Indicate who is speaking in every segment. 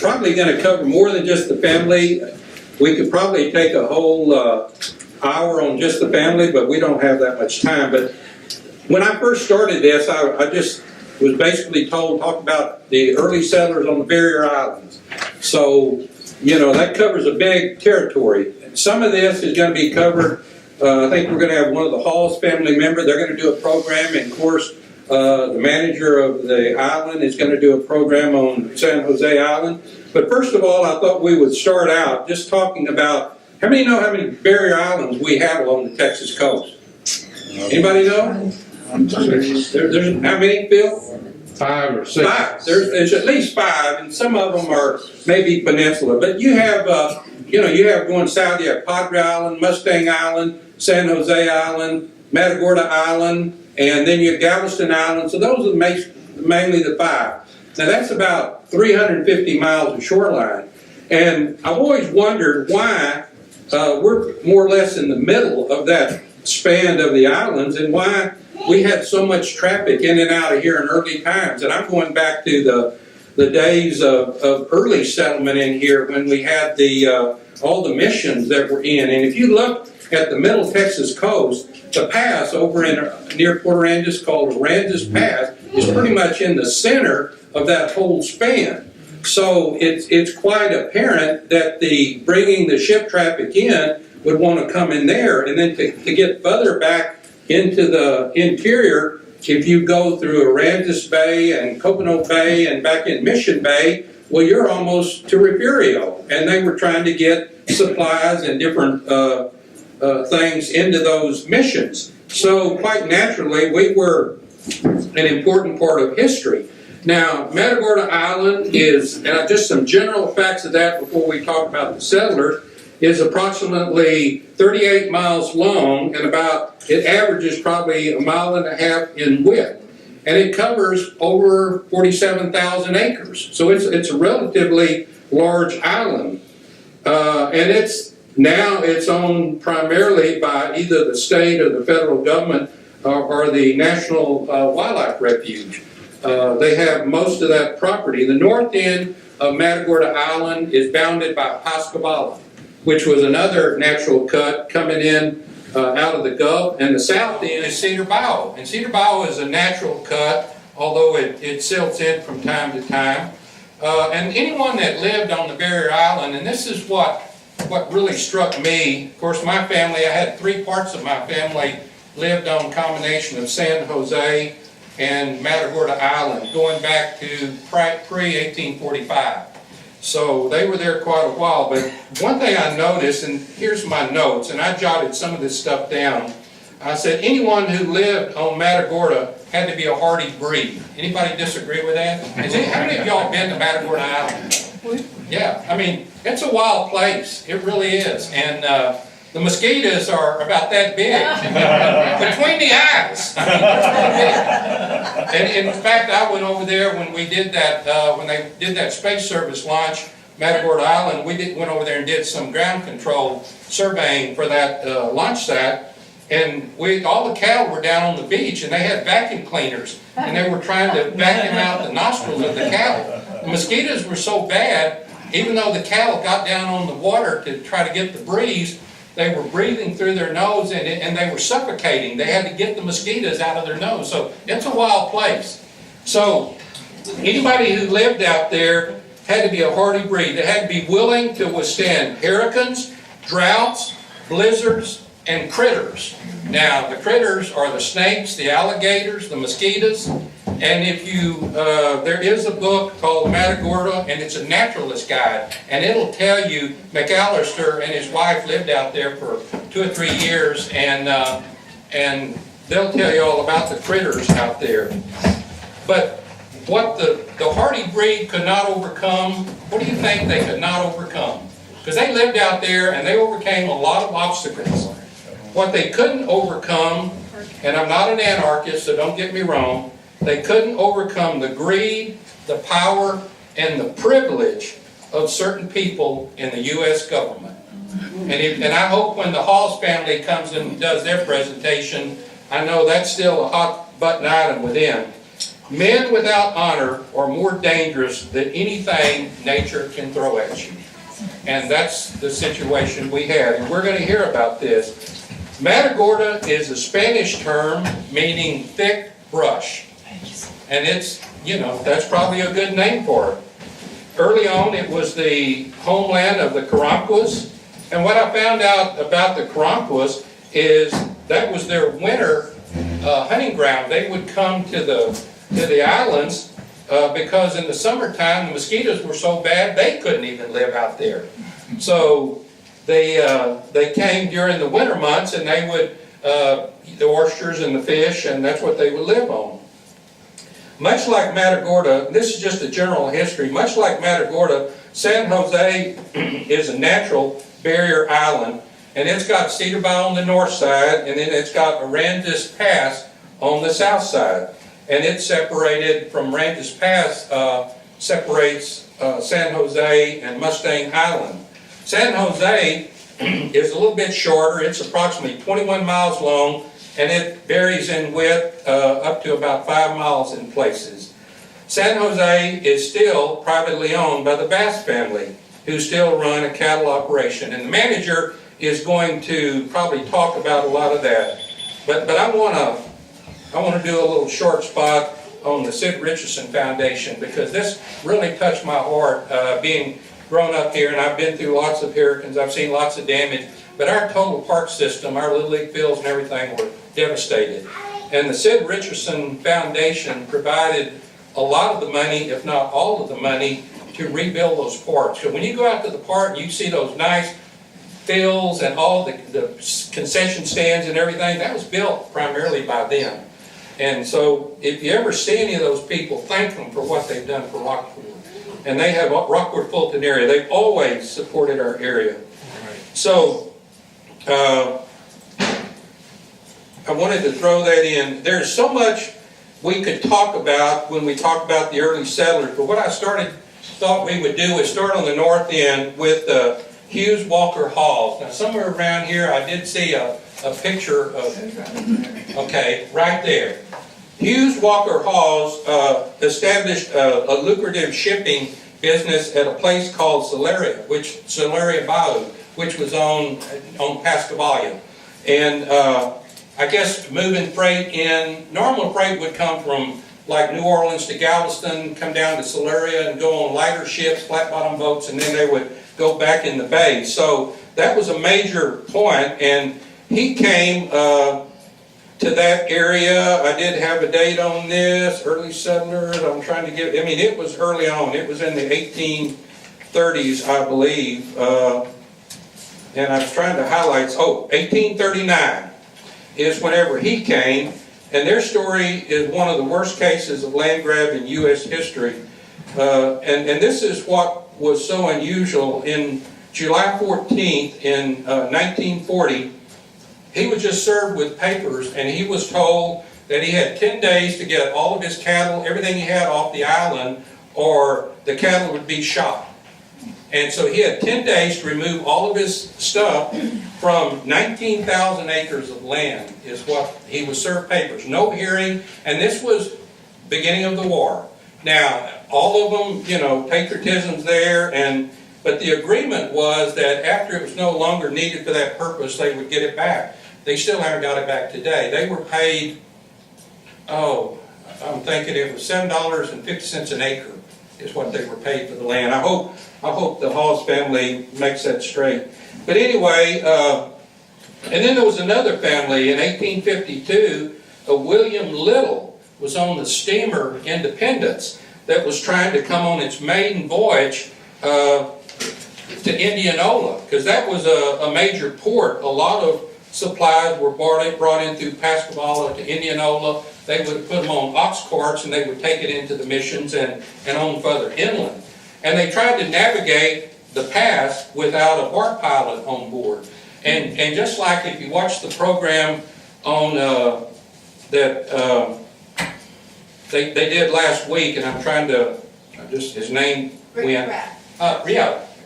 Speaker 1: probably going to cover more than just the family. We could probably take a whole hour on just the family, but we don't have that much time. But when I first started this, I just was basically told, talk about the early settlers on the barrier islands. So, you know, that covers a big territory. Some of this is going to be covered. I think we're going to have one of the Hall's family members. They're going to do a program, and of course, the manager of the island is going to do a program on San Jose Island. But first of all, I thought we would start out just talking about, how many know how many barrier islands we have along the Texas coast? Anybody know? There's how many, Phil?
Speaker 2: 5 or 6.
Speaker 1: 5. There's at least 5, and some of them are maybe peninsula. But you have, you have going south, you have Padre Island, Mustang Island, San Jose Island, Matagorda Island, and then you have Galveston Island. So those are mainly the 5. Now that's about 350 miles of shoreline. And I've always wondered why we're more or less in the middle of that span of the islands, and why we had so much traffic in and out of here in early times. And I'm going back to the days of early settlement in here when we had all the missions that were in. And if you look at the middle Texas coast, the pass over near Port Aransas called Aransas Pass is pretty much in the center of that whole span. So it's quite apparent that bringing the ship traffic in would want to come in there, and then to get further back into the interior, if you go through Aransas Bay and Coconut Bay and back in Mission Bay, well, you're almost to Refugio, and they were trying to get supplies and different things into those missions. So quite naturally, we were an important part of history. Now, Matagorda Island is, and just some general facts of that before we talk about the settlers, is approximately 38 miles long, and it averages probably 1.5 miles in width. And it covers over 47,000 acres. So it's a relatively large island. And it's owned primarily by either the state or the federal government or the National Wildlife Refuge. They have most of that property. The north end of Matagorda Island is bounded by Pascagoula, which was another natural cut coming in out of the Gulf, and the south end is Cedar Bayou. And Cedar Bayou is a natural cut, although it silts in from time to time. And anyone that lived on the barrier island, and this is what really struck me. Of course, my family, I had 3 parts of my family lived on a combination of San Jose and Matagorda Island, going back to pre-1845. So they were there quite a while. But one thing I noticed, and here's my notes, and I jotted some of this stuff down. I said anyone who lived on Matagorda had to be a hardy breed. Anybody disagree with that? How many of y'all been to Matagorda Island? Yeah, I mean, it's a wild place. It really is. And the mosquitoes are about that big. Between the eyes. I mean, they're pretty big. And in fact, I went over there when we did that, when they did that space service launch, Matagorda Island, went over there and did some ground control surveying for that launch site. And all the cattle were down on the beach, and they had vacuum cleaners, and they were trying to vacuum out the nostrils of the cattle. The mosquitoes were so bad, even though the cattle got down on the water to try to get the breeze, they were breathing through their nose, and they were suffocating. They had to get the mosquitoes out of their nose. So it's a wild place. So anybody who lived out there had to be a hardy breed. They had to be willing to withstand hurricanes, droughts, blizzards, and critters. Now, the critters are the snakes, the alligators, the mosquitoes, and if there is a book called Matagorda, and it's a naturalist guide, and it'll tell you, McAllister and his wife lived out there for 2 or 3 years, and they'll tell you all about the critters out there. But what the hardy breed could not overcome, what do you think they could not overcome? Because they lived out there and they overcame a lot of obstacles. What they couldn't overcome, and I'm not an anarchist, so don't get me wrong, they couldn't overcome the greed, the power, and the privilege of certain people in the U.S. government. And I hope when the Hall's family comes and does their presentation, I know that's still a hot button item with them. Men without honor are more dangerous than anything nature can throw at you. And that's the situation we had. And we're going to hear about this. Matagorda is a Spanish term meaning thick brush. And it's, that's probably a good name for it. Early on, it was the homeland of the Aransas. And what I found out about the Aransas is that was their winter hunting ground. They would come to the islands because in the summertime the mosquitoes were so bad they couldn't even live out there. So they came during the winter months, and they would the oysters and the fish, and that's what they would live on. Much like Matagorda, this is just a general history. Much like Matagorda, San Jose is a natural barrier island, and it's got Cedar Bayou on the north side, and then it's got Aransas Pass on the south side. And it's separated from Aransas Pass, separates San Jose and Mustang Island. San Jose is a little bit shorter. It's approximately 21 miles long, and it varies in width up to about 5 miles in places. San Jose is still privately owned by the Bass family, who still run a cattle operation. And the manager is going to probably talk about a lot of that. But I want to do a little short spot on the Sid Richardson Foundation, because this really touched my heart, being grown up here, and I've been through lots of hurricanes, I've seen lots of damage, but our total park system, our Little League fields and everything were devastated. And the Sid Richardson Foundation provided a lot of the money, if not all of the money, to rebuild those parks. So when you go out to the park and you see those nice fields and all the concession stands and everything, that was built primarily by them. And so if you ever see any of those people, thank them for what they've done for Rockford. And they have Rockford Fulton area. They've always supported our area. So I wanted to throw that in. There's so much we could talk about when we talk about the early settlers, but what I thought we would do is start on the north end with Hughes Walker Halls. Now somewhere around here I did see a picture of, okay, right there. Hughes Walker Halls established a lucrative shipping business at a place called Celeria Bayou, which was on Pascagoula. And I guess moving freight in, normal freight would come from like New Orleans to Galveston, come down to Celeria and go on lighter ships, flat bottom boats, and then they would go back in the bay. So that was a major point, and he came to that area. I did have a date on this, early settlers. I'm trying to get, it was early on. It was in the 1830s, I believe. And I was trying to highlight, 1839 is whenever he came. And their story is one of the worst cases of land grab in U.S. history. And this is what was so unusual. In July 14th in 1940, he was just served with papers, and he was told that he had 10 days to get all of his cattle, everything he had off the island, or the cattle would be shot. And so he had 10 days to remove all of his stuff from 19,000 acres of land is what he was served papers. No hearing, and this was beginning of the war. Now, all of them, patriotism's there, but the agreement was that after it was no longer needed for that purpose, they would get it back. They still haven't got it back today. They were paid, I'm thinking it was $7.50 an acre is what they were paid for the land. I hope the Halls family makes that straight. But anyway, and then there was another family in 1852. William Little was on the steamer Independence that was trying to come on its maiden voyage to Indianola, because that was a major port. A lot of supplies were brought in through Pascagoula to Indianola. They would put them on ox carts and they would take it into the missions and on further inland. And they tried to navigate the pass without a bark pilot on board. And just like if you watch the program on that they did last week, and I'm trying to his name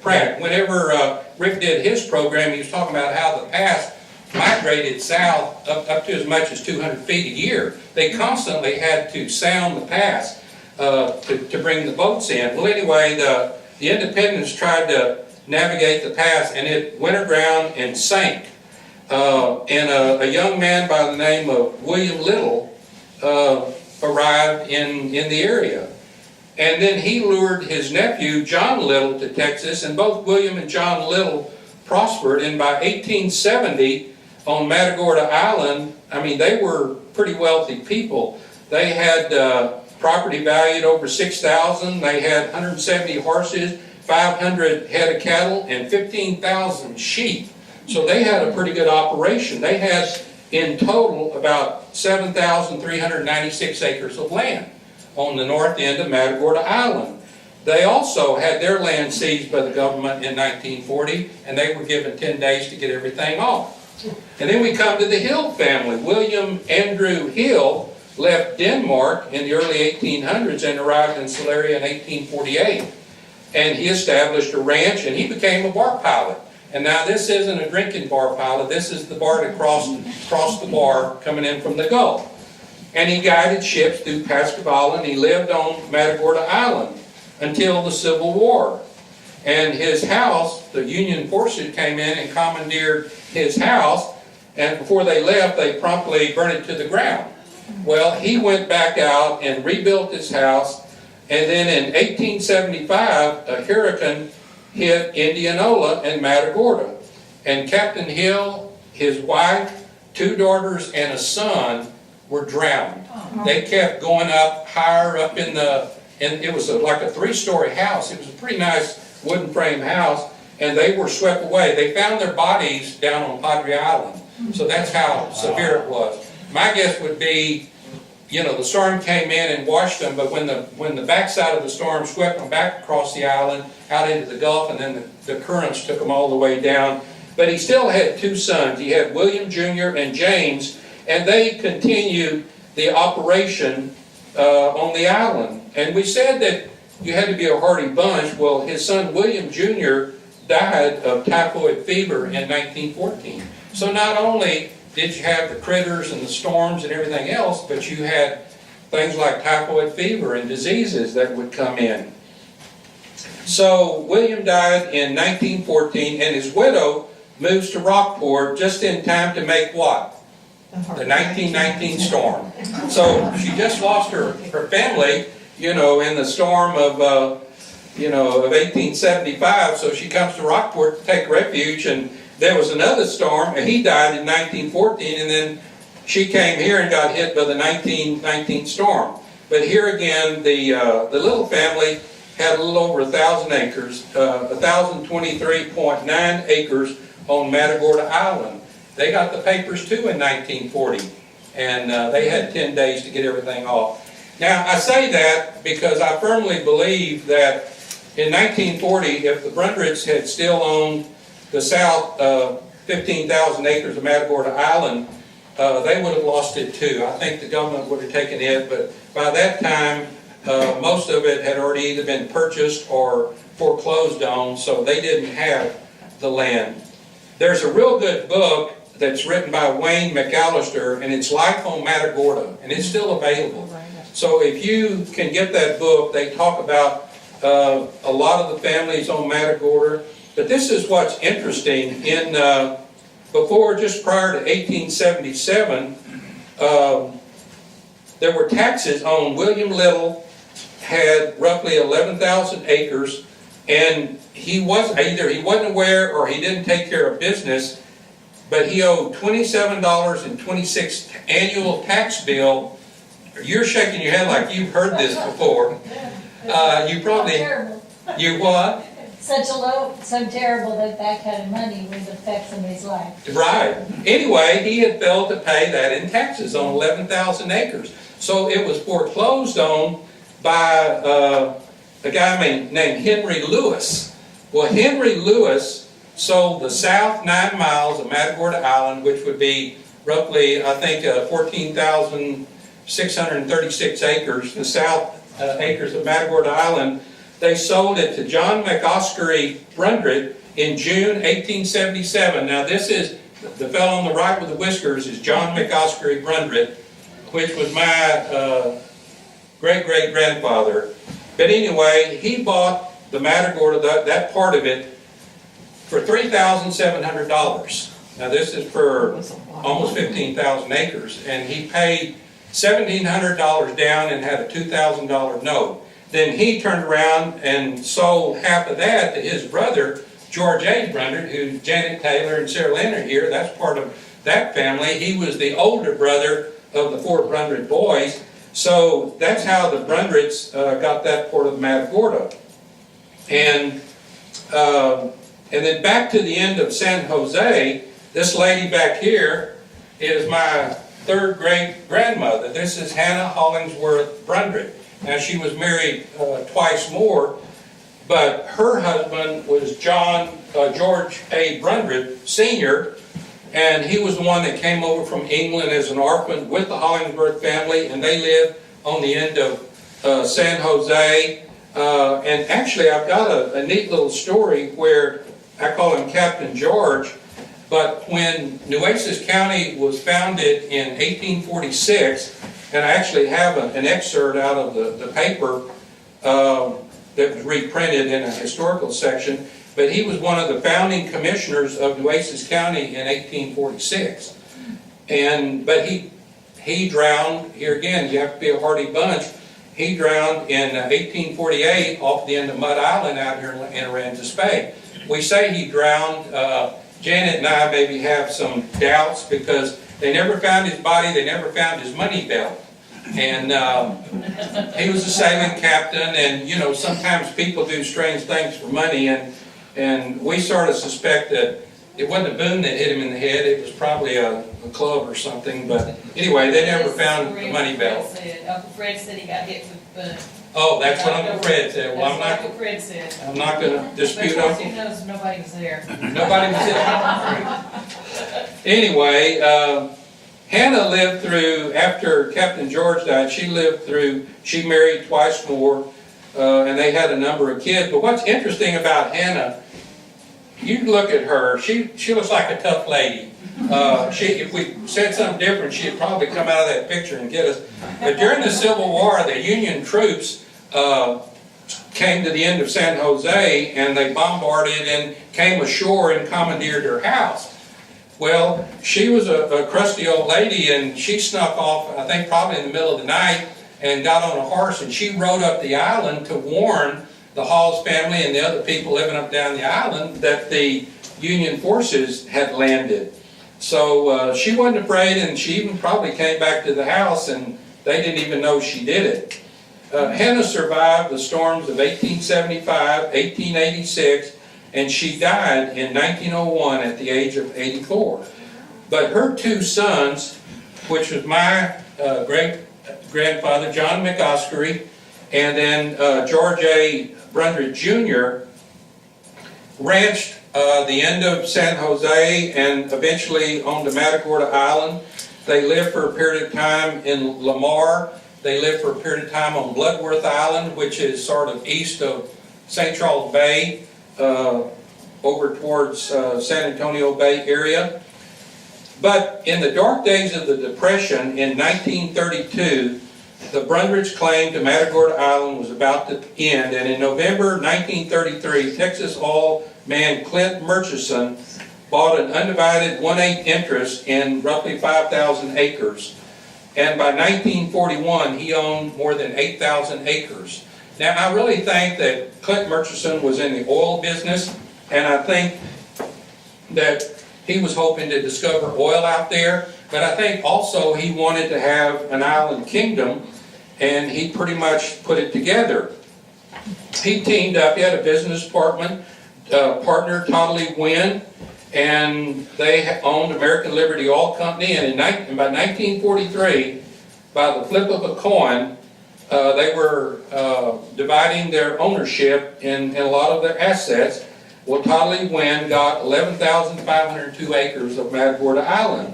Speaker 1: Pratt. Whenever Rick did his program, he was talking about how the pass migrated south up to as much as 200 feet a year. They constantly had to sound the pass to bring the boats in. Well, anyway, the Independence tried to navigate the pass, and it went aground and sank. And a young man by the name of William Little arrived in the area. And then he lured his nephew, John Little, to Texas, and both William and John Little prospered. And by 1870, on Matagorda Island, I mean, they were pretty wealthy people. They had property valued over $6,000. They had 170 horses, 500 head of cattle, and 15,000 sheep. So they had a pretty good operation. They had, in total, about 7,396 acres of land on the north end of Matagorda Island. They also had their land seized by the government in 1940, and they were given 10 days to get everything off. And then we come to the Hill family. William Andrew Hill left Denmark in the early 1800s and arrived in Celeria in 1848. And he established a ranch, and he became a bar pilot. And now this isn't a drinking bar pilot, this is the bar that crossed the bar coming in from the Gulf. And he guided ships through Pascagoula, and he lived on Matagorda Island until the Civil War. And his house, the Union forces came in and commandeered his house, and before they left, they promptly burned it to the ground. Well, he went back out and rebuilt his house, and then in 1875, a hurricane hit Indianola and Matagorda. And Captain Hill, his wife, 2 daughters, and a son were drowned. They kept going up higher up and it was like a 3-story house. It was a pretty nice wooden frame house, and they were swept away. They found their bodies down on Padre Island. So that's how severe it was. My guess would be, you know, the storm came in and washed them, but when the backside of the storm swept them back across the island, out into the Gulf, and then the currents took them all the way down. But he still had 2 sons. He had William Jr. and James, and they continued the operation on the island. And we said that you had to be a hardy bunch. Well, his son William Jr. died of typhoid fever in 1914. So not only did you have the critters and the storms and everything else, but you had things like typhoid fever and diseases that would come in. So William died in 1914, and his widow moves to Rockport just in time to make what? The 1919 storm. So she just lost her family, you know, in the storm of 1875. So she comes to Rockport to take refuge, and there was another storm, and he died in 1914, and then she came here and got hit by the 1919 storm. But here again, the Little family had a little over 1,000 acres, 1,023.9 acres on Matagorda Island. They got the papers too in 1940, and they had 10 days to get everything off. Now, I say that because I firmly believe that in 1940, if the Brundretts had still owned the south 15,000 acres of Matagorda Island, they would have lost it too. I think the government would have taken it, but by that time, most of it had already either been purchased or foreclosed on, so they didn't have the land. There's a real good book that's written by Wayne McAllister, and it's Life on Matagorda, and it's still available. So if you can get that book, they talk about a lot of the families on Matagorda. But this is what's interesting. Just prior to 1877, there were taxes on William Little, had roughly 11,000 acres, and he wasn't aware or he didn't take care of business, but he owed $27.26 annual tax bill. You're shaking your head like you've heard this before. You probably, you what?
Speaker 2: So terrible that kind of money would affect somebody's life.
Speaker 1: Right. Anyway, he had failed to pay that in taxes on 11,000 acres. So it was foreclosed on by a guy named Henry Lewis. Well, Henry Lewis sold the south 9 miles of Matagorda Island, which would be roughly, I think, 14,636 acres, the south acres of Matagorda Island. They sold it to John McOskery Brundrett in June 1877. Now this is The fellow on the right with the whiskers is John McOskery Brundrett, which was my great-great-grandfather. But anyway, he bought the Matagorda, that part of it, for $3,700. Now this is for almost 15,000 acres, and he paid $1,700 down and had a $2,000 note. Then he turned around and sold half of that to his brother, George A. Brundrett, who Janet Taylor and Sarah Lynn are here. That's part of that family. He was the older brother of the 4 Brundrett boys. So that's how the Brundretts got that part of the Matagorda. And then back to the end of San Jose, this lady back here is my 3rd great-grandmother. This is Hannah Hollingsworth Brundrett. Now she was married twice more, but her husband was George A. Brundrett Sr., and he was the one that came over from England as an orphan with the Hollingsworth family, and they lived on the end of San Jose. And actually I've got a neat little story where I call him Captain George, but when Nueces County was founded in 1846, and I actually have an excerpt out of the paper that was reprinted in a historical section, but he was one of the founding commissioners of Nueces County in 1846. But he drowned, here again, you have to be a hardy bunch, he drowned in 1848 off the end of Mud Island out here in Aransas Bay. We say he drowned. Janet and I maybe have some doubts because they never found his body, they never found his money belt. And he was a sailing captain, and you know, sometimes people do strange things for money, and we sort of suspect that it wasn't a boom that hit him in the head, it was probably a club or something, but anyway, they never found the money belt.
Speaker 3: Uncle Fred said he got hit with the boom.
Speaker 1: Oh, that's what Uncle Fred said. Well,
Speaker 3: Uncle Fred said.
Speaker 1: I'm not going to dispute
Speaker 3: Uncle.
Speaker 1: Uncle.
Speaker 3: He knows nobody was there.
Speaker 1: Nobody was there. Anyway, Hannah lived through, after Captain George died, she married twice more, and they had a number of kids. But what's interesting about Hannah, you look at her, she looks like a tough lady. If we said something different, she'd probably come out of that picture and get us. But during the Civil War, the Union troops came to the end of San Jose, and they bombarded and came ashore and commandeered her house. Well, she was a crusty old lady, and she snuck off, I think probably in the middle of the night, and got on a horse, and she rode up the island to warn the Halls family and the other people living up down the island that the Union forces had landed. So she wasn't afraid, and she even probably came back to the house, and they didn't even know she did it. Hannah survived the storms of 1875, 1886, and she died in 1901 at the age of 84. But her 2 sons, which was my great-grandfather, John McOskery, and then George A. Brundrett Jr., ranched the end of San Jose and eventually on the Matagorda Island. They lived for a period of time in Lamar. They lived for a period of time on Bloodworth Island, which is sort of east of St. Charles Bay, over towards San Antonio Bay area. But in the dark days of the Depression in 1932, the Brundretts claimed to Matagorda Island was about to end, and in November 1933, Texas oil man Clint Murchison bought an undivided 1/8 interest in roughly 5,000 acres. And by 1941, he owned more than 8,000 acres. Now, I really think that Clint Murchison was in the oil business, and I think that he was hoping to discover oil out there, but I think also he wanted to have an island kingdom, and he pretty much put it together. He teamed up, he had a business partner, Toddley Wynn, and they owned American Liberty Oil Company, and by 1943, by the flip of a coin, they were dividing their ownership in a lot of their assets. Well, Toddley Wynn got 11,502 acres of Matagorda Island,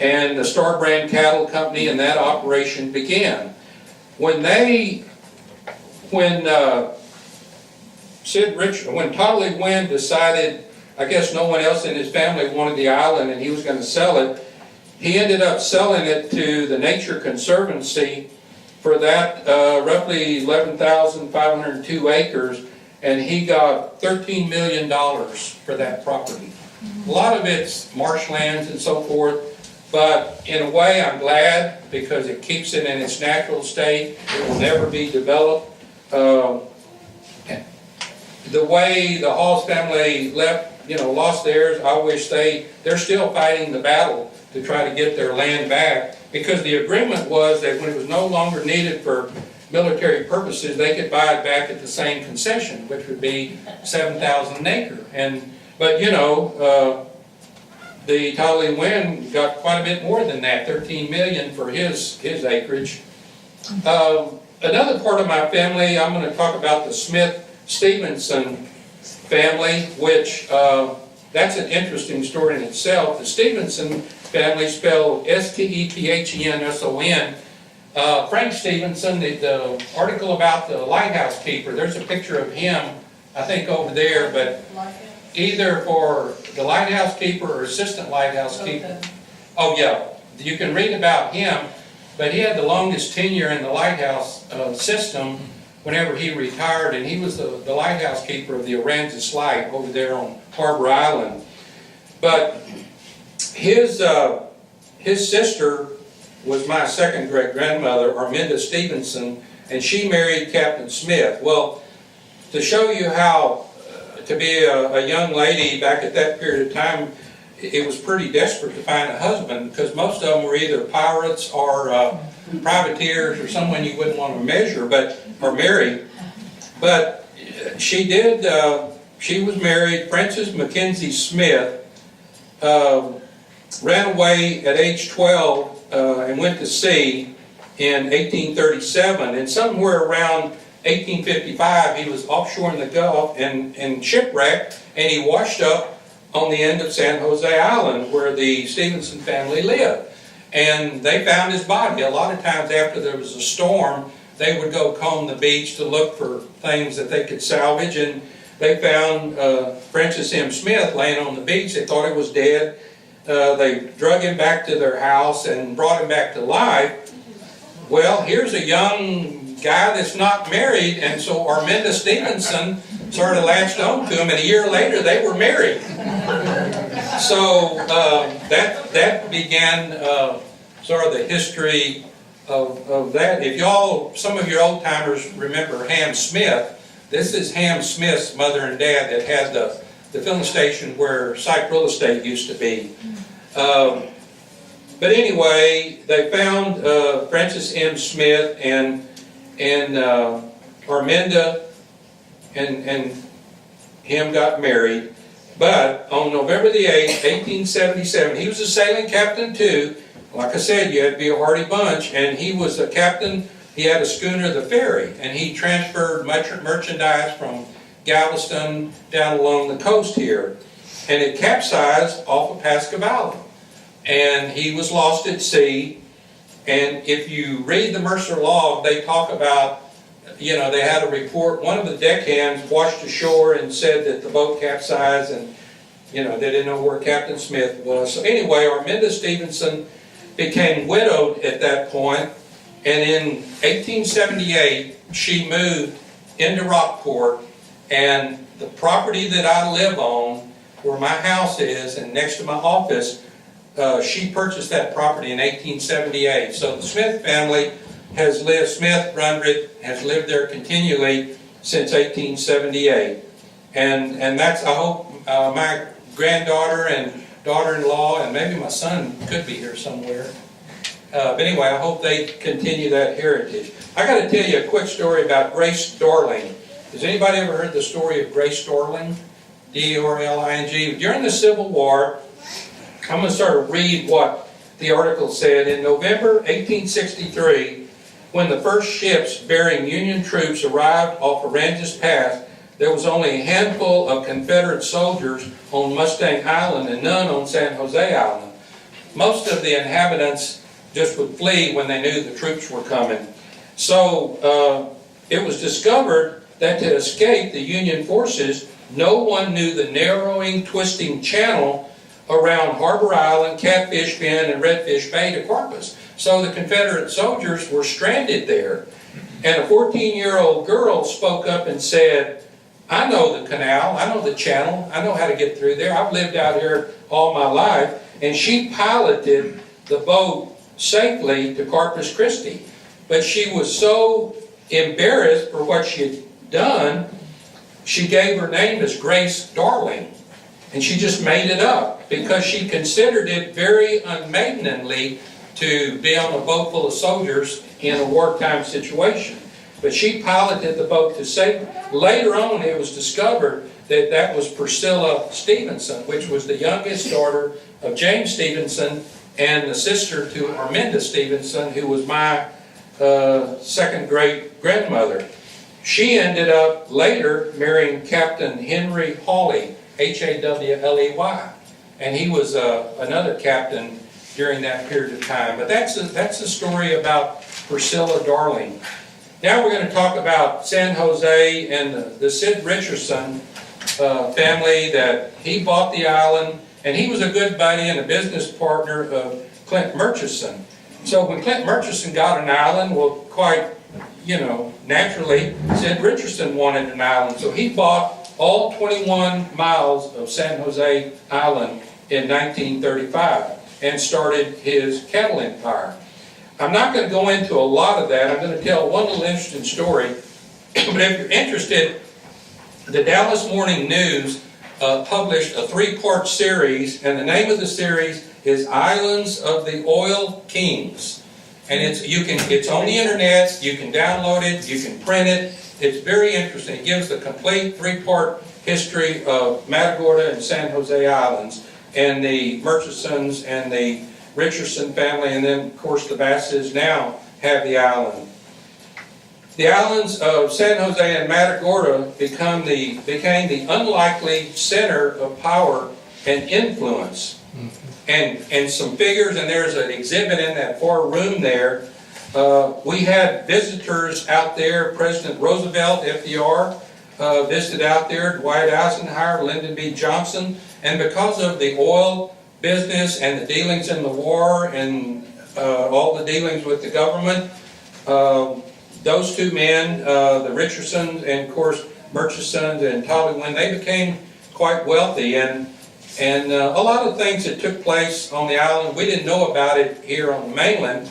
Speaker 1: and the Star Brand Cattle Company and that operation began. When Toddley Wynn decided I guess no one else in his family wanted the island and he was going to sell it. He ended up selling it to the Nature Conservancy for that roughly 11,502 acres, and he got $13 million for that property. A lot of it's marshlands and so forth, but in a way I'm glad because it keeps it in its natural state. It will never be developed. The way the Halls family lost theirs, I wish they're still fighting the battle to try to get their land back, because the agreement was that when it was no longer needed for military purposes, they could buy it back at the same concession, which would be 7,000 an acre. But the Tolly Wynn got quite a bit more than that, 13 million for his acreage. Another part of my family, I'm going to talk about the Smith-Stevenson family, which that's an interesting story in itself. The Stevenson family, spelled S-T-E-P-H-E-N-S-O-N. Frank Stevenson, the article about the lighthouse keeper, there's a picture of him, I think, over there, but either for the lighthouse keeper or assistant lighthouse keeper. Oh yeah, you can read about him, but he had the longest tenure in the lighthouse system whenever he retired, and he was the lighthouse keeper of the Aransas Light over there on Harbor Island. But his sister was my second great-grandmother, Arminda Stevenson, and she married Captain Smith. Well, to show you how to be a young lady back at that period of time, it was pretty desperate to find a husband, because most of them were either pirates or privateers or someone you wouldn't want to marry. But she did, she was married. Frances Mackenzie Smith ran away at age 12 and went to sea in 1837, and somewhere around 1855 he was offshore in the Gulf and shipwrecked, and he washed up on the end of San Jose Island where the Stevenson family lived. And they found his body. A lot of times after there was a storm, they would go comb the beach to look for things that they could salvage, and they found Francis M. Smith laying on the beach. They thought he was dead. They drug him back to their house and brought him back to life. Well, here's a young guy that's not married, and so Arminda Stevenson sort of latched on to him, and a year later they were married. So that began sort of the history of that. If some of your old timers remember Ham Smith, this is Ham Smith's mother and dad that had the filling station where Syke Real Estate used to be. But anyway, they found Francis M. Smith and Arminda and him got married. But on November the 8th, 1877, he was a sailing captain too. Like I said, you had to be a hardy bunch, and he was a captain. He had a schooner, the Ferry, and he transferred merchandise from Galveston down along the coast here. And it capsized off of Pascagoula. And he was lost at sea. And if you read the Mercer log, they talk about, they had a report. One of the deckhands washed ashore and said that the boat capsized, and, they didn't know where Captain Smith was. So anyway, Arminda Stevenson became widowed at that point. And in 1878, she moved into Rockport, and the property that I live on, where my house is, and next to my office, she purchased that property in 1878. So the Smith family has lived, Smith Brundrett has lived there continually since 1878. And that's, I hope, my granddaughter and daughter-in-law, and maybe my son could be here somewhere. But anyway, I hope they continue that heritage. I got to tell you a quick story about Grace Darling. Has anybody ever heard the story of Grace Darling? D-O-R-L-I-N-G. During the Civil War, I'm going to sort of read what the article said. In November 1863, when the first ships bearing Union troops arrived off Aransas Pass, there was only a handful of Confederate soldiers on Mustang Island and none on San Jose Island. Most of the inhabitants just would flee when they knew the troops were coming. So it was discovered that to escape the Union forces, no one knew the narrowing, twisting channel around Harbor Island, Catfish Bend, and Redfish Bay to Corpus. So the Confederate soldiers were stranded there. And a 14-year-old girl spoke up and said, I know the canal, I know the channel, I know how to get through there. I've lived out here all my life. And she piloted the boat safely to Corpus Christi. But she was so embarrassed for what she had done, she gave her name as Grace Darling. And she just made it up because she considered it very unmaidenly to be on a boat full of soldiers in a wartime situation. But she piloted the boat to safety. Later on, it was discovered that that was Priscilla Stevenson, which was the youngest daughter of James Stevenson and the sister to Arminda Stevenson, who was my second great grandmother. She ended up later marrying Captain Henry Hawley, Hawley, and he was another captain during that period of time. But that's a story about Priscilla Darling. Now we're going to talk about San Jose and the Sid Richardson family, that he bought the island, and he was a good buddy and a business partner of Clint Murchison. So when Clint Murchison got an island, well, quite, naturally, Sid Richardson wanted an island. So he bought all 21 miles of San Jose Island in 1935 and started his cattle empire. I'm not going to go into a lot of that. I'm going to tell one little interesting story. But if you're interested, the Dallas Morning News published a 3-part series, and the name of the series is Islands of the Oil Kings. And it's on the internet, you can download it, you can print it. It's very interesting. It gives the complete 3-part history of Matagorda and San Jose Islands, and the Murchisons and the Richardson family, and then of course the Basses now have the island. The islands of San Jose and Matagorda became the unlikely center of power and influence. And some figures, and there's an exhibit in that far room there. We had visitors out there. President Roosevelt, FDR, visited out there, Dwight Eisenhower, Lyndon B. Johnson, and because of the oil business and the dealings in the war and all the dealings with the government, those two men, the Richardsons and of course Murchisons and Tollywin, they became quite wealthy, and a lot of things that took place on the island, we didn't know about it here on the mainland,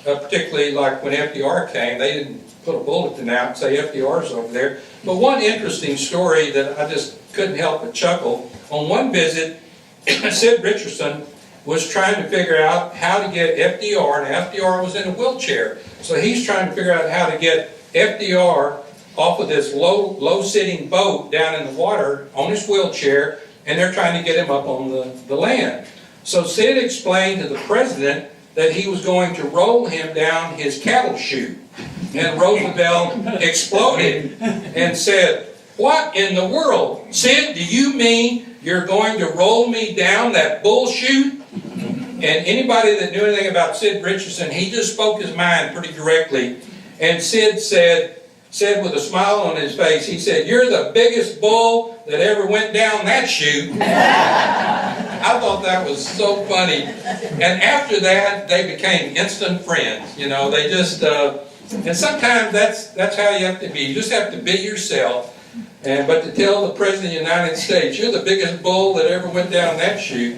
Speaker 1: particularly like when FDR came. They didn't put a bulletin out and say FDR's over there. But one interesting story that I just couldn't help but chuckle, on one visit, Sid Richardson was trying to figure out how to get FDR, and FDR was in a wheelchair. So he's trying to figure out how to get FDR off of this low-sitting boat down in the water on his wheelchair, and they're trying to get him up on the land. So Sid explained to the president that he was going to roll him down his cattle chute. And Roosevelt exploded and said, "What in the world? Sid, do you mean you're going to roll me down that bull chute?" And anybody that knew anything about Sid Richardson, he just spoke his mind pretty directly. And Sid said with a smile on his face, he said, "You're the biggest bull that ever went down that chute." I thought that was so funny. And after that, they became instant friends. They just, and sometimes that's how you have to be. You just have to be yourself. But to tell the President of the United States, "You're the biggest bull that ever went down that chute."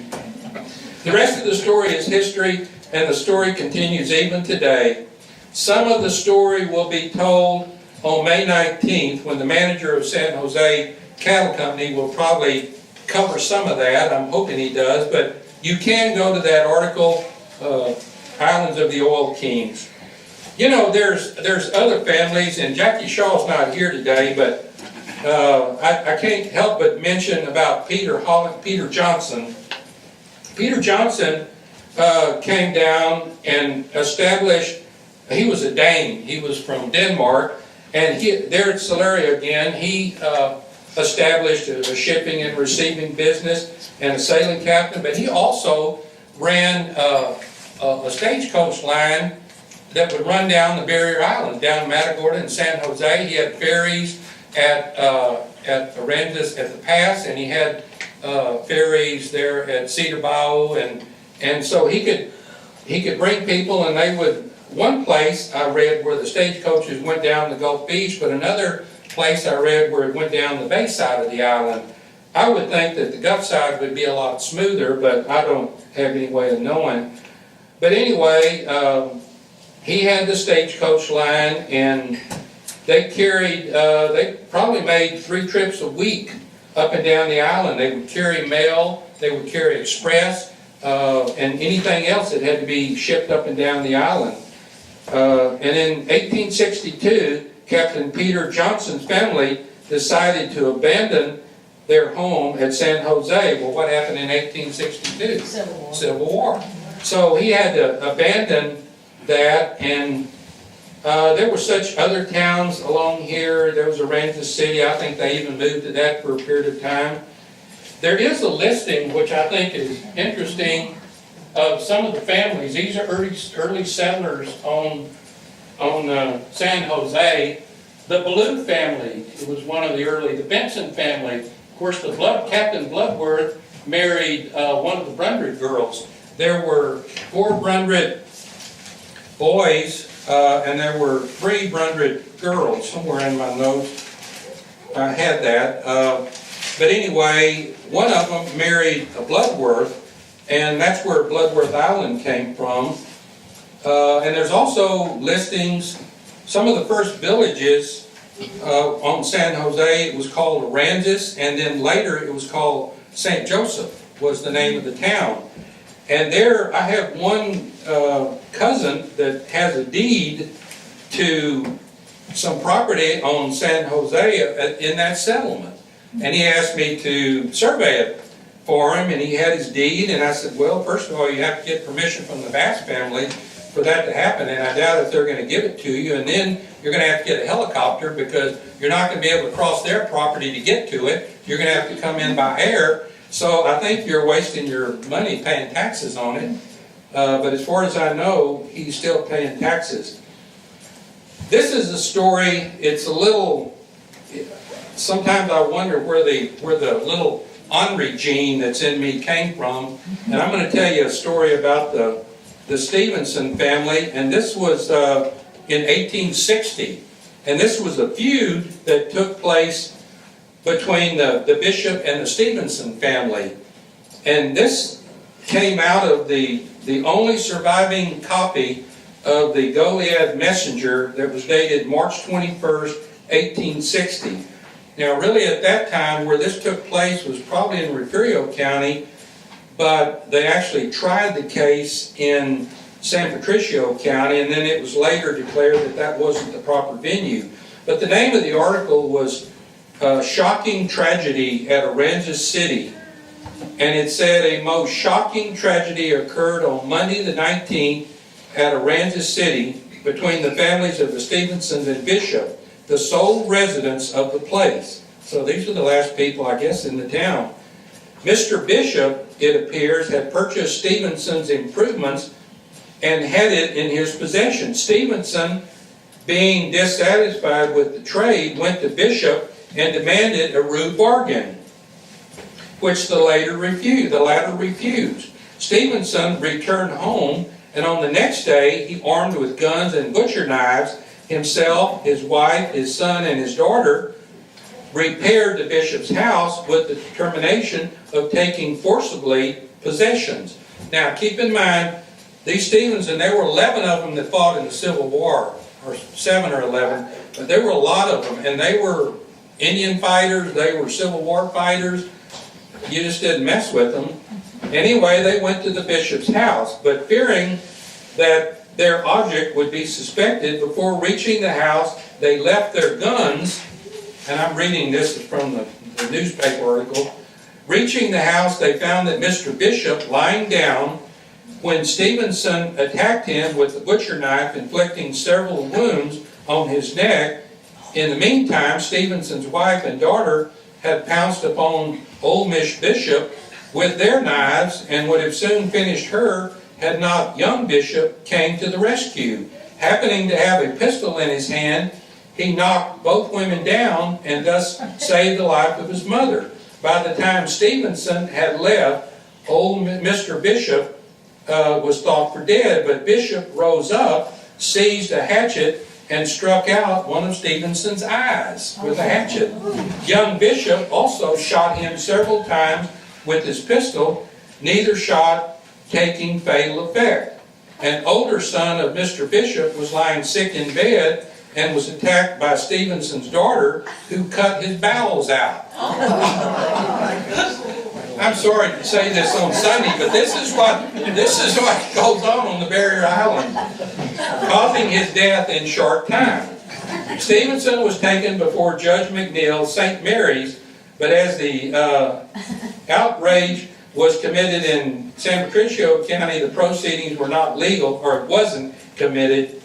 Speaker 1: The rest of the story is history, and the story continues even today. Some of the story will be told on May 19th, when the manager of San Jose Cattle Company will probably cover some of that. I'm hoping he does, but you can go to that article, Islands of the Oil Kings. There's other families, and Jackie Shaw's not here today, but I can't help but mention about Peter Johnson. Peter Johnson came down and established, he was a Dane, he was from Denmark, and there at Celeria again, he established a shipping and receiving business and a sailing captain, but he also ran a stagecoach line that would run down the barrier island, down Matagorda and San Jose. He had ferries at Aransas at the pass, and he had ferries there at Cedar Bayou, and so he could bring people, and they would. One place I read where the stagecoaches went down the Gulf Beach, but another place I read where it went down the bay side of the island. I would think that the Gulf side would be a lot smoother, but I don't have any way of knowing. But anyway, he had the stagecoach line, and they carried, they probably made 3 trips a week up and down the island. They would carry mail, they would carry express, and anything else that had to be shipped up and down the island. And in 1862, Captain Peter Johnson's family decided to abandon their home at San Jose. Well, what happened in 1862?
Speaker 2: Civil War.
Speaker 1: Civil War. So he had to abandon that, and there were such other towns along here. There was Aransas City. I think they even moved to that for a period of time. There is a listing, which I think is interesting, of some of the families. These are early settlers on San Jose. The Ballou family was one of the early. The Benson family, of course, Captain Bloodworth married one of the Brundrett girls. There were 4 Brundrett boys, and there were 3 Brundrett girls. Somewhere in my notes I had that. But anyway, one of them married a Bloodworth, and that's where Bloodworth Island came from. And there's also listings, some of the first villages on San Jose. It was called Aransas, and then later it was called St. Joseph was the name of the town. And there I have one cousin that has a deed to some property on San Jose in that settlement. And he asked me to survey it for him, and he had his deed, and I said, well, first of all, you have to get permission from the Bass family for that to happen, and I doubt if they're going to give it to you, and then you're going to have to get a helicopter because you're not going to be able to cross their property to get to it. You're going to have to come in by air, so I think you're wasting your money paying taxes on it. But as far as I know, he's still paying taxes. This is a story, it's a little, sometimes I wonder where the little ornery gene that's in me came from, and I'm going to tell you a story about the Stevenson family, and this was in 1860, and this was a feud that took place between the bishop and the Stevenson family, and this came out of the only surviving copy of the Goliad Messenger that was dated March 21st, 1860. Now, really at that time, where this took place was probably in Refugio County, but they actually tried the case in San Patricio County, and then it was later declared that that wasn't the proper venue. But the name of the article was Shocking Tragedy at Aransas City. And it said, a most shocking tragedy occurred on Monday the 19th at Aransas City between the families of the Stevensons and Bishop, the sole residents of the place. So these are the last people, I guess, in the town. Mr. Bishop, it appears, had purchased Stevenson's improvements and had it in his possession. Stevenson, being dissatisfied with the trade, went to Bishop and demanded a rude bargain, which the latter refused. Stevenson returned home, and on the next day, he armed with guns and butcher knives, himself, his wife, his son, and his daughter, repaired the bishop's house with the determination of taking forcibly possessions. Now, keep in mind, these Stevenson, there were 11 of them that fought in the Civil War, or 7 or 11, but there were a lot of them, and they were Indian fighters, they were Civil War fighters. You just didn't mess with them. Anyway, they went to the bishop's house, but fearing that their object would be suspected, before reaching the house, they left their guns, and I'm reading this from the newspaper article. Reaching the house, they found that Mr. Bishop lying down when Stevenson attacked him with the butcher knife, inflicting several wounds on his neck. In the meantime, Stevenson's wife and daughter had pounced upon old Miss Bishop with their knives and would have soon finished her had not young Bishop came to the rescue. Happening to have a pistol in his hand, he knocked both women down and thus saved the life of his mother. By the time Stevenson had left, old Mr. Bishop was thought for dead, but Bishop rose up, seized a hatchet, and struck out one of Stevenson's eyes with a hatchet. Young Bishop also shot him several times with his pistol, neither shot taking fatal effect. An older son of Mr. Bishop was lying sick in bed and was attacked by Stevenson's daughter, who cut his bowels out. I'm sorry to say this on Sunday, but this is what goes on the Barrier Island, causing his death in short time. Stevenson was taken before Judge McNeil, St. Mary's, but as the outrage was committed in San Patricio County, the proceedings were not legal, or it wasn't committed,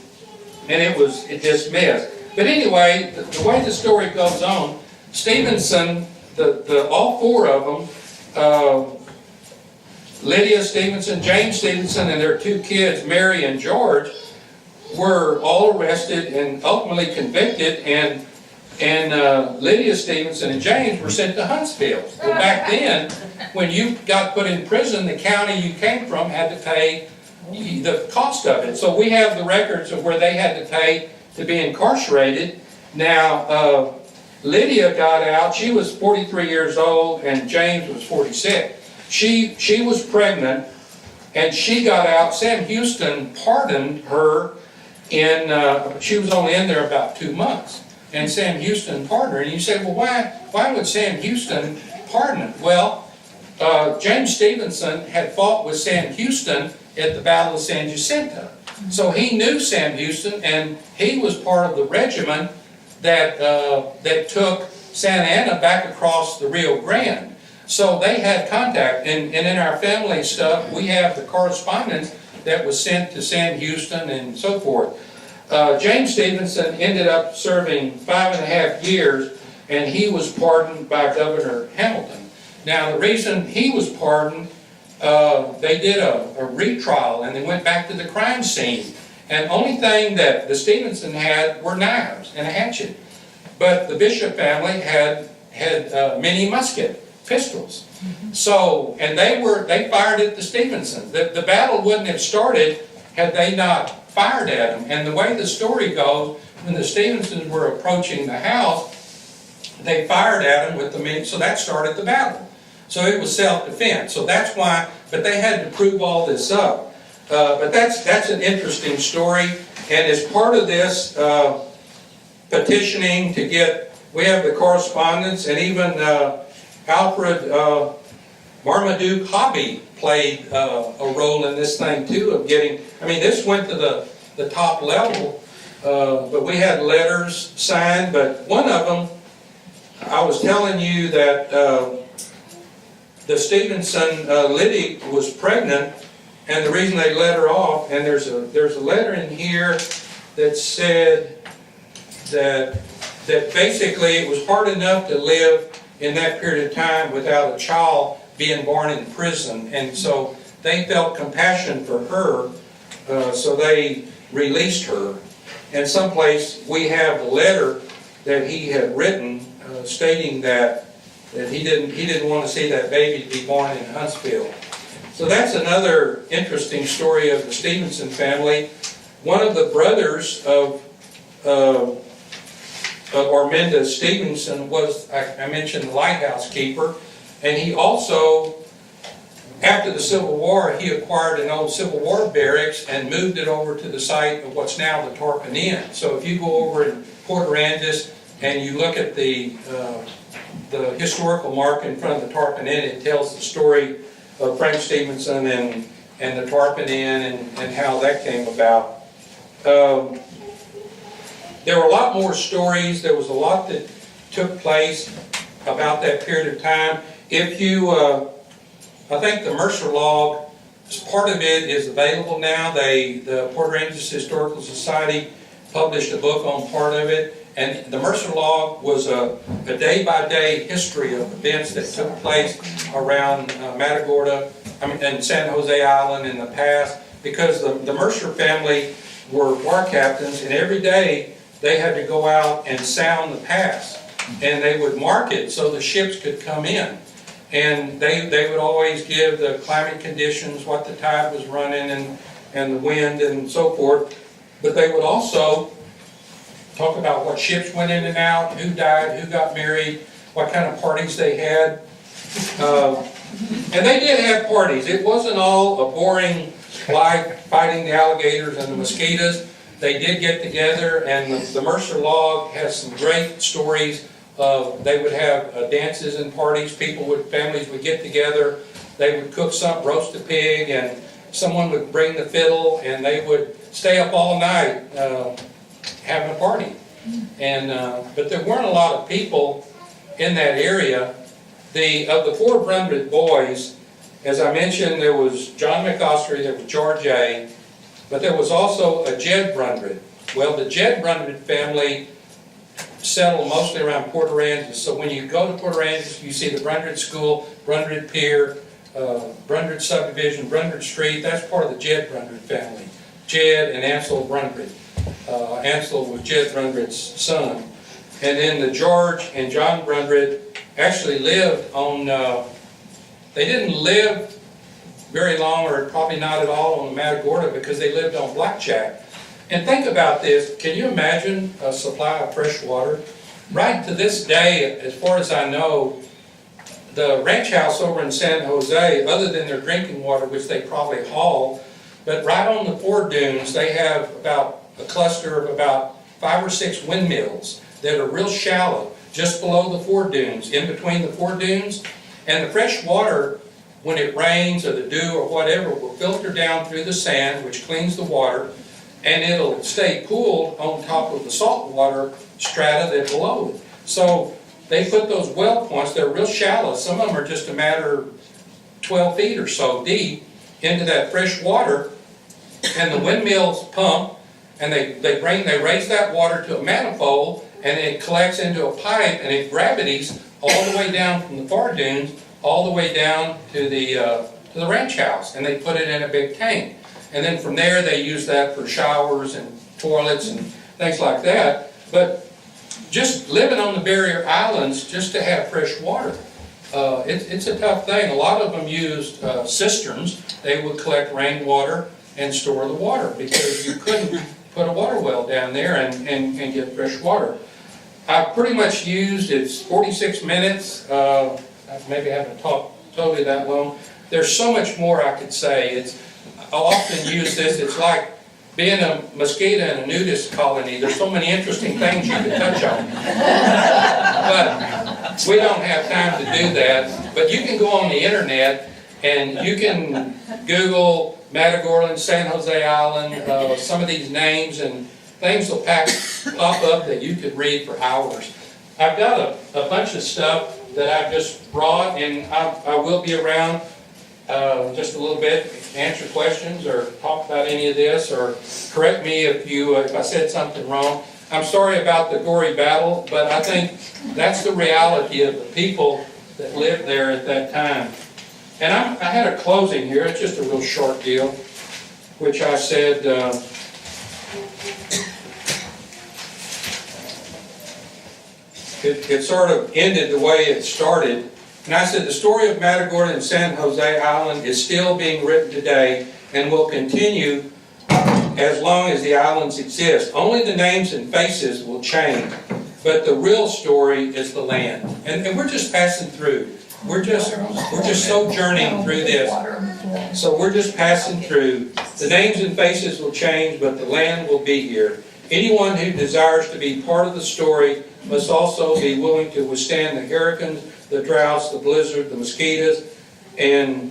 Speaker 1: and it was dismissed. But anyway, the way the story goes on, Stevenson, all four of them, Lydia Stevenson, James Stevenson, and their two kids, Mary and George, were all arrested and ultimately convicted, and Lydia Stevenson and James were sent to Huntsville. Well, back then, when you got put in prison, the county you came from had to pay the cost of it. So we have the records of where they had to pay to be incarcerated. Now, Lydia got out. She was 43 years old, and James was 46. She was pregnant, and she got out. Sam Houston pardoned her she was only in there about 2 months. And Sam Houston pardoned her. And you say, well, why would Sam Houston pardon her? Well, James Stevenson had fought with Sam Houston at the Battle of San Jacinto. So he knew Sam Houston, and he was part of the regiment that took Santa Ana back across the Rio Grande. So they had contact, and in our family stuff, we have the correspondence that was sent to Sam Houston and so forth. James Stevenson ended up serving 5.5 years, and he was pardoned by Governor Hamilton. Now, the reason he was pardoned, they did a retrial, and they went back to the crime scene. And the only thing that the Stevenson had were knives and a hatchet. But the Bishop family had mini musket pistols. So, and they fired at the Stevensons. The battle wouldn't have started had they not fired at them. And the way the story goes, when the Stevensons were approaching the house, they fired at them with the mini, so that started the battle. So it was self-defense. So that's why, but they had to prove all this up. But that's an interesting story. And as part of this petitioning to get, we have the correspondence, and even Alfred Marmaduke Hobby played a role in this thing too, of getting, I mean, this went to the top level, but we had letters signed. But one of them, I was telling you that the Stevenson, Liddy was pregnant, and the reason they let her off, and there's a letter in here that said that basically it was hard enough to live in that period of time without a child being born in prison, and so they felt compassion for her, so they released her. And someplace we have a letter that he had written stating that he didn't want to see that baby be born in Huntsville. So that's another interesting story of the Stevenson family. One of the brothers of Arminda Stevenson was, I mentioned, the lighthouse keeper, and he also, after the Civil War, he acquired an old Civil War barracks and moved it over to the site of what's now the Tarpon Inn. So if you go over in Port Aransas and you look at the historical mark in front of the Tarpon Inn, it tells the story of Frank Stevenson and the Tarpon Inn and how that came about. There were a lot more stories. There was a lot that took place about that period of time. If you, I think the Mercer log, part of it is available now. The Port Aransas Historical Society published a book on part of it. And the Mercer log was a day-by-day history of events that took place around Matagorda, and San Jose Island in the past, because the Mercer family were war captains, and every day they had to go out and sound the pass. And they would mark it so the ships could come in. And they would always give the climate conditions, what the tide was running, and the wind and so forth. But they would also talk about what ships went in and out, who died, who got married, what kind of parties they had. And they did have parties. It wasn't all a boring life fighting the alligators and the mosquitoes. They did get together, and the Mercer log has some great stories. They would have dances and parties. Families would get together. They would cook something, roast a pig, and someone would bring the fiddle, and they would stay up all night having a party. And but there weren't a lot of people in that area. Of the 4 Brundrett boys, as I mentioned, there was John McOstry, there was George A., but there was also a Jed Brundrett. Well, the Jed Brundrett family settled mostly around Port Aransas. So when you go to Port Aransas, you see the Brundrett School, Brundrett Pier, Brundrett Subdivision, Brundrett Street. That's part of the Jed Brundrett family. Jed and Ansel Brundrett. Ansel was Jed Brundrett's son. And then the George and John Brundrett actually lived on, they didn't live very long, or probably not at all, on the Matagorda, because they lived on Blackjack. And think about this, can you imagine a supply of fresh water? Right to this day, as far as I know, the ranch house over in San Jose, other than their drinking water, which they probably haul, but right on the ford dunes, they have about a cluster of about 5 or 6 windmills that are real shallow, just below the ford dunes, in between the ford dunes. And the fresh water, when it rains or the dew or whatever, will filter down through the sand, which cleans the water, and it'll stay cooled on top of the saltwater strata that's below it. So they put those well points, they're real shallow, some of them are just a matter of 12 feet or so deep, into that fresh water, and the windmills pump, and they raise that water to a manifold, and it collects into a pipe, and it gravities all the way down from the far dunes, all the way down to the ranch house, and they put it in a big tank. And then from there they use that for showers and toilets and things like that. But just living on the barrier islands just to have fresh water, it's a tough thing. A lot of them used cisterns. They would collect rainwater and store the water, because you couldn't put a water well down there and get fresh water. I've pretty much used, it's 46 minutes. I maybe haven't talked totally that long. There's so much more I could say. I often use this, it's like being a mosquito in a nudist colony. There's so many interesting things you can touch on. But we don't have time to do that. But you can go on the internet and you can Google Matagorda, San Jose Island, some of these names, and things will pop up that you could read for hours. I've got a bunch of stuff that I've just brought, and I will be around just a little bit to answer questions or talk about any of this, or correct me if I said something wrong. I'm sorry about the gory battle, but I think that's the reality of the people that lived there at that time. And I had a closing here. It's just a real short deal, which I said, it sort of ended the way it started. And I said, the story of Matagorda and San Jose Island is still being written today and will continue as long as the islands exist. Only the names and faces will change, but the real story is the land. And we're just passing through. We're just sojourning through this. So we're just passing through. The names and faces will change, but the land will be here. Anyone who desires to be part of the story must also be willing to withstand the hurricanes, the droughts, the blizzard, the mosquitoes, and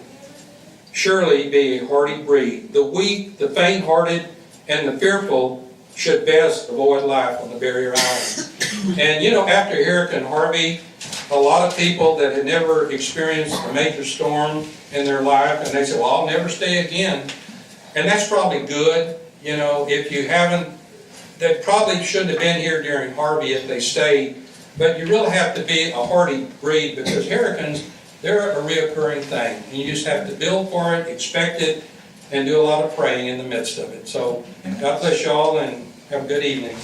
Speaker 1: surely be a hardy breed. The weak, the faint-hearted, and the fearful should best avoid life on the barrier islands. And after Hurricane Harvey, a lot of people that had never experienced a major storm in their life, and they said, well, I'll never stay again. And that's probably good. If you haven't, they probably shouldn't have been here during Harvey if they stayed. But you really have to be a hardy breed, because hurricanes, they're a reoccurring thing. And you just have to build for it, expect it, and do a lot of praying in the midst of it. So God bless you all, and have a good evening.